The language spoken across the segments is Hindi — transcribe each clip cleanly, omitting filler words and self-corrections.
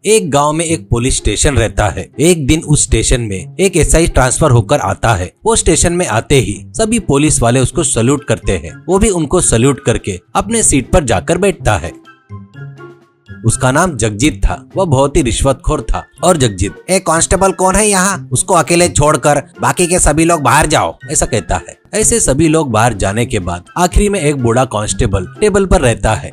एक गांव में एक पुलिस स्टेशन रहता है। एक दिन उस स्टेशन में एक एसआई ट्रांसफर होकर आता है। वो स्टेशन में आते ही सभी पुलिस वाले उसको सल्यूट करते हैं। वो भी उनको सल्यूट करके अपने सीट पर जाकर बैठता है। उसका नाम जगजीत था। वह बहुत ही रिश्वतखोर था। और जगजीत, एक कांस्टेबल कौन है यहाँ, उसको अकेले छोड़कर बाकी के सभी लोग बाहर जाओ, ऐसा कहता है। ऐसे सभी लोग बाहर जाने के बाद आखिरी में एक बूढ़ा कांस्टेबल टेबल पर रहता है।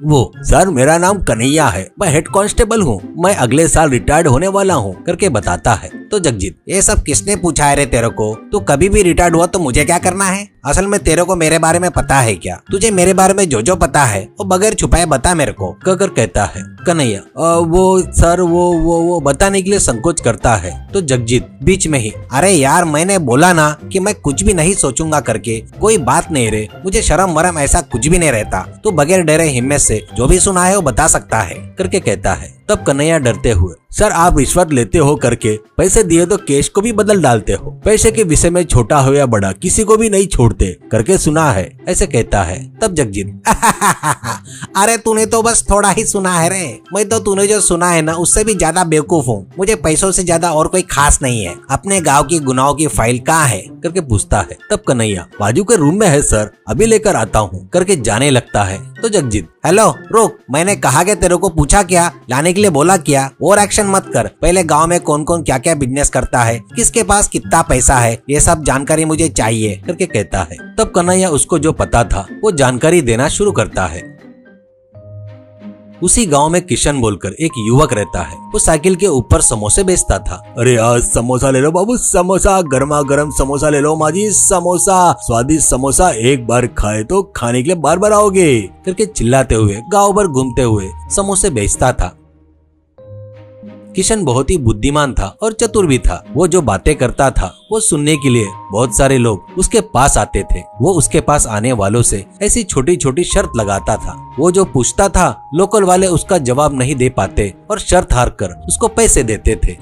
वो, सर मेरा नाम कन्हैया है, मैं हेड कांस्टेबल हूँ, मैं अगले साल रिटायर्ड होने वाला हूँ करके बताता है। तो जगजीत, ये सब किसने पूछा है रे तेरे को, तू कभी भी रिटायर्ड हुआ तो मुझे क्या करना है, असल में तेरे को मेरे बारे में पता है क्या, तुझे मेरे बारे में जो पता है वो बगैर छुपाए बता मेरे को, कहकर कहता है। कन्हैया, वो सर वो बताने के लिए संकोच करता है। तो जगजीत बीच में ही, अरे यार मैंने बोला ना कि मैं कुछ भी नहीं सोचूंगा करके, कोई बात नहीं रे, मुझे शर्म वरम ऐसा कुछ भी नहीं रहता, तू बगैर डरे हिम्मत से जो भी सुना है वो बता सकता है करके कहता है। तब कन्हैया डरते हुए, सर आप रिश्वत लेते हो करके पैसे दिए तो केस को भी बदल डालते हो, पैसे के विषय में छोटा हो या बड़ा किसी को भी नहीं छोड़ते करके सुना है, ऐसे कहता है। तब जगजीत, अरे तूने तो बस थोड़ा ही सुना है रे, मैं तो तूने जो सुना है ना उससे भी ज्यादा बेवकूफ हूँ, मुझे पैसों से ज्यादा और कोई खास नहीं है, अपने गाँव की गुनाहों की फाइल कहाँ है करके पूछता है। तब कन्हैया, बाजू के रूम में है सर, अभी लेकर आता हूँ करके जाने लगता है। तो जगजीत, हेलो रुक, मैंने कहा कि तेरे को पूछा क्या, लाने के लिए बोला क्या, और एक्शन मत कर, पहले गांव में कौन कौन क्या क्या बिजनेस करता है, किसके पास कितना पैसा है, ये सब जानकारी मुझे चाहिए करके कहता है। तब कन्हैया उसको जो पता था वो जानकारी देना शुरू करता है। उसी गांव में किशन बोलकर एक युवक रहता है। वो साइकिल के ऊपर समोसे बेचता था। अरे आज समोसा ले लो बाबू, समोसा, गर्मा गर्म समोसा ले लो माजी, समोसा, स्वादिष्ट समोसा, एक बार खाए तो खाने के लिए बार बार आओगे करके चिल्लाते हुए गांव भर घूमते हुए समोसे बेचता था। किशन बहुत ही बुद्धिमान था और चतुर भी था। वो जो बातें करता था वो सुनने के लिए बहुत सारे लोग उसके पास आते थे। वो उसके पास आने वालों से ऐसी छोटी छोटी शर्त लगाता था। वो जो पूछता था लोकल वाले उसका जवाब नहीं दे पाते और शर्त हार कर उसको पैसे देते थे।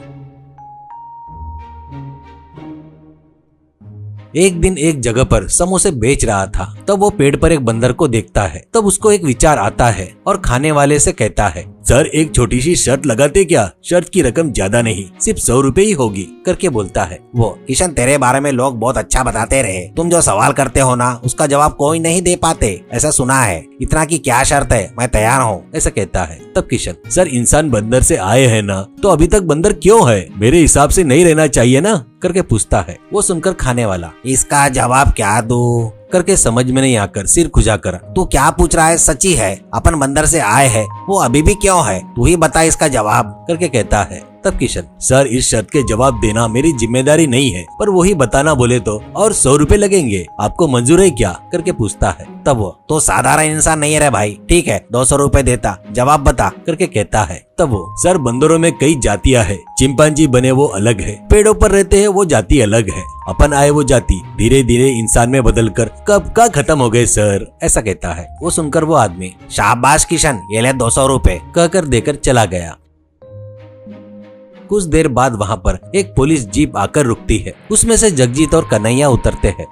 एक दिन एक जगह पर समोसे बेच रहा था। तब वो पेड़ पर एक बंदर को देखता है। तब उसको एक विचार आता है और खाने वाले से कहता है, सर एक छोटी सी शर्त लगाते क्या, शर्त की रकम ज्यादा नहीं, सिर्फ 100 रुपए ही होगी करके बोलता है। वो, किशन तेरे बारे में लोग बहुत अच्छा बताते रहे, तुम जो सवाल करते हो ना उसका जवाब कोई नहीं दे पाते, ऐसा सुना है, इतना की क्या शर्त है, मैं तैयार हूँ, ऐसा कहता है। तब किशन, सर इंसान बंदर से आए हैं ना, तो अभी तक बंदर क्यों है, मेरे हिसाब से नहीं रहना चाहिए ना करके पूछता है। वो सुनकर खाने वाला, इसका जवाब क्या दूं करके समझ में नहीं आकर सिर खुजाकर, तू क्या पूछ रहा है, सच्ची है, अपन बंदर से आए हैं, वो अभी भी क्यों है, तू ही बता इसका जवाब करके कहता है। तब किशन, सर इस शर्त के जवाब देना मेरी जिम्मेदारी नहीं है, पर वही बताना बोले तो और 100 रुपए लगेंगे, आपको मंजूर है क्या करके पूछता है। तब वो, तो साधारण इंसान नहीं है भाई, ठीक है 200 रुपए देता, जवाब बता करके कहता है। तब वो, सर बंदरों में कई जातियां हैं, चिंपांजी बने वो अलग है, पेड़ों पर रहते हैं वो जाति अलग है, अपन आए वो जाति धीरे धीरे इंसान में बदलकर कब का खत्म हो गए सर, ऐसा कहता है। वो सुनकर वो आदमी, शाबाश किशन, ये ले 200 रुपए कहकर देकर चला गया। कुछ देर बाद वहाँ पर एक पुलिस जीप आकर रुकती है। उसमें से जगजीत और कन्हैया उतरते हैं।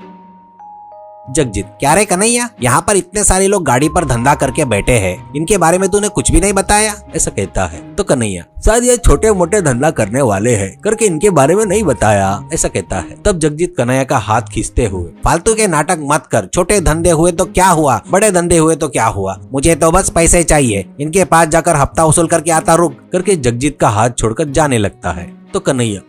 जगजीत, क्या रे कन्हैया, यहाँ पर इतने सारे लोग गाड़ी पर धंधा करके बैठे हैं, इनके बारे में तूने कुछ भी नहीं बताया, ऐसा कहता है। तो कन्हैया, सर ये छोटे मोटे धंधा करने वाले हैं करके इनके बारे में नहीं बताया, ऐसा कहता है। तब जगजीत कन्हैया का हाथ खींचते हुए, फालतू के नाटक मत कर, छोटे धंधे हुए तो क्या हुआ, बड़े धंधे हुए तो क्या हुआ, मुझे तो बस पैसे चाहिए, इनके पास जाकर हफ्ता वसूल करके आता रुक करके जगजीत का हाथ छोड़कर जाने लगता है। तो कन्हैया,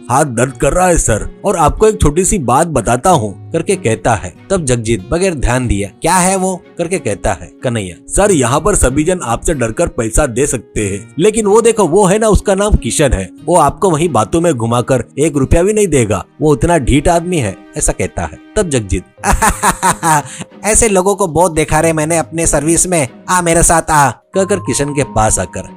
हाथ दर्द कर रहा है सर, और आपको एक छोटी सी बात बताता हूँ करके कहता है। तब जगजीत बगैर ध्यान दिया, क्या है वो करके कहता है। कन्हैया, सर यहाँ पर सभी जन आपसे डरकर पैसा दे सकते हैं, लेकिन वो देखो वो है ना, उसका नाम किशन है, वो आपको वही बातों में घुमाकर 1 रुपया भी नहीं देगा, वो उतना ढीठ आदमी है, ऐसा कहता है। तब जगजीत, ऐसे लोगों को बहुत देखा रे मैंने अपने सर्विस में, आ मेरे साथ आ कहकर किशन के पास आकर,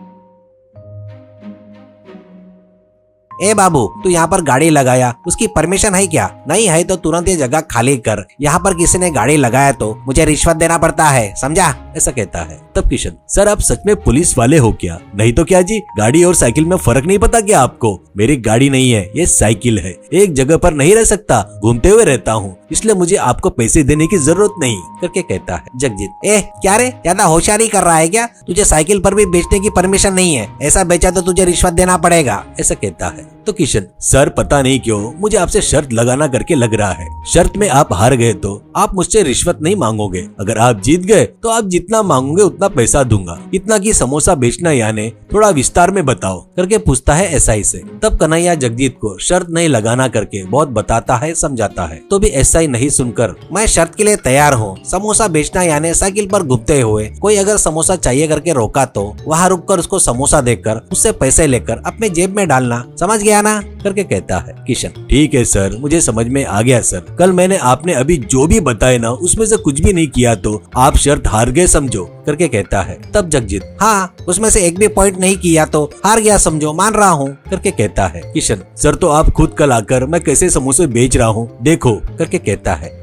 ए बाबू तू यहाँ पर गाड़ी लगाया, उसकी परमिशन है क्या, नहीं है तो तुरंत ये जगह खाली कर, यहाँ पर किसी ने गाड़ी लगाया तो मुझे रिश्वत देना पड़ता है, समझा, ऐसा कहता है। तब किशन, सर आप सच में पुलिस वाले हो क्या, नहीं तो क्या जी, गाड़ी और साइकिल में फर्क नहीं पता क्या आपको, मेरी गाड़ी नहीं है ये साइकिल है, एक जगह पर नहीं रह सकता, घूमते हुए रहता हूँ, इसलिए मुझे आपको पैसे देने की जरूरत नहीं करके कहता है जगजीत। क्या रे, ज्यादा होशियारी कर रहा है क्या? तुझे साइकिल पर भी बेचने की परमिशन नहीं है, ऐसा बेचा तो तुझे रिश्वत देना पड़ेगा, ऐसा कहता है। तो किशन, सर पता नहीं क्यों मुझे आपसे शर्त लगाना करके लग रहा है। शर्त में आप हार गए तो आप मुझसे रिश्वत नहीं मांगोगे, अगर आप जीत गए तो आप जितना मांगोगे उतना पैसा दूंगा। इतना कि समोसा बेचना यानी थोड़ा विस्तार में बताओ करके पूछता है एसआई से। तब कन्हैया जगजीत को शर्त नहीं लगाना करके बहुत बताता है, समझाता है। तो भी एसआई नहीं सुनकर, मैं शर्त के लिए तैयार हूँ, समोसा बेचना यानी साइकिल पर घूमते हुए कोई अगर समोसा चाहिए करके रोका तो वहाँ रुककर उसको समोसा देकर उससे पैसे लेकर अपने जेब में डालना, समझ गया ना करके कहता है किशन। ठीक है सर, मुझे समझ में आ गया सर। कल मैंने आपने अभी जो भी बताया ना उसमें से कुछ भी नहीं किया तो आप शर्त हार गए समझो करके कहता है। तब जगजीत, हाँ उसमें से एक भी पॉइंट नहीं किया तो हार गया समझो, मान रहा हूँ करके कहता है। किशन, सर तो आप खुद कल आकर मैं कैसे समोसे बेच रहा हूँ देखो करके कहता है।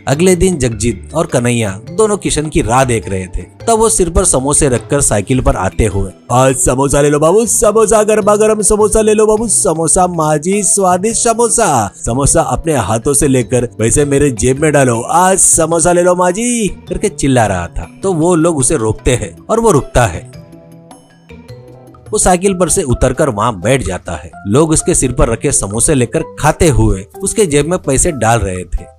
अगले दिन जगजीत और कन्हैया दोनों किशन की राह देख रहे थे। तब वो सिर पर समोसे रखकर साइकिल पर आते हुए, आज समोसा ले लो बाबू, समोसा गरमा गरम समोसा ले लो बाबू, समोसा माजी स्वादिष्ट समोसा, समोसा अपने हाथों से लेकर वैसे मेरे जेब में डालो, आज समोसा ले लो माजी करके चिल्ला रहा था। तो वो लोग उसे रोकते हैं और वो रुकता है। वो साइकिल पर से उतरकर वहाँ बैठ जाता है। लोग उसके सिर पर रखे समोसे लेकर खाते हुए उसके जेब में पैसे डाल रहे थे।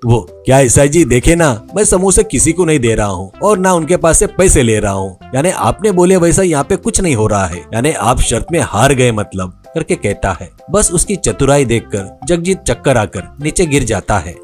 वो, क्या एसआई जी देखे ना, मैं समोसे किसी को नहीं दे रहा हूँ और ना उनके पास से पैसे ले रहा हूँ, यानी आपने बोले वैसा यहाँ पे कुछ नहीं हो रहा है, यानी आप शर्त में हार गए मतलब करके कहता है। बस उसकी चतुराई देखकर जगजीत चक्कर आकर नीचे गिर जाता है।